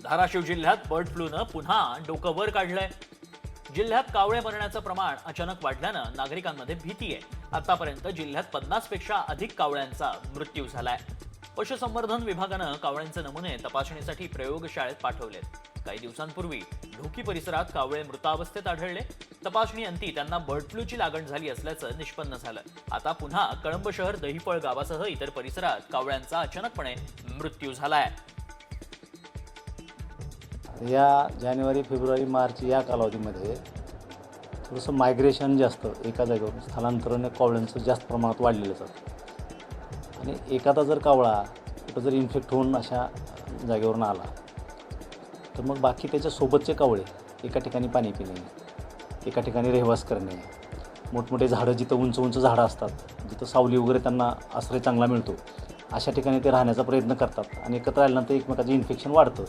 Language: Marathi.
धाराशिव जिल्ह्यात बर्ड फ्लूनं पुन्हा डोकं वर काढलंय। जिल्ह्यात कावळे मरण्याचं प्रमाण अचानक वाढल्यानं नागरिकांमध्ये भीती आहे। आतापर्यंत जिल्ह्यात 50 पेक्षा अधिक कावळ्यांचा मृत्यू झालाय। पशुसंवर्धन विभागानं कावळ्यांचे नमुने तपासणीसाठी प्रयोगशाळेत पाठवलेत। काही दिवसांपूर्वी ढोकी परिसरात कावळे मृतावस्थेत आढळले। तपासणीअंती त्यांना बर्ड फ्लूची लागण झाली असल्याचं निष्पन्न झालं। आता पुन्हा कळंब शहर, दहिफळ गावासह इतर परिसरात कावळ्यांचा अचानकपणे मृत्यू झालाय। या जानेवारी, फेब्रुवारी, मार्च या कालावधीमध्ये थोडंसं मायग्रेशन जास्त, एका जागेवरून स्थलांतरण कावळ्यांचं जास्त प्रमाणात वाढलेलं जातं। आणि एखादा जर कावळा कुठं जर इन्फेक्ट होऊन अशा जागेवरून आला तर मग बाकी त्याच्या सोबतचे कावळे एका ठिकाणी पाणी पिणे, एका ठिकाणी रहवास करणे, मोठमोठे झाडं जिथं उंच उंच झाडं असतात, जिथं सावली वगैरे त्यांना आश्रय चांगला मिळतो, अशा ठिकाणी ते राहण्याचा प्रयत्न करतात आणि एकत्र आल्यानंतर एकमेकाचं इन्फेक्शन वाढतं।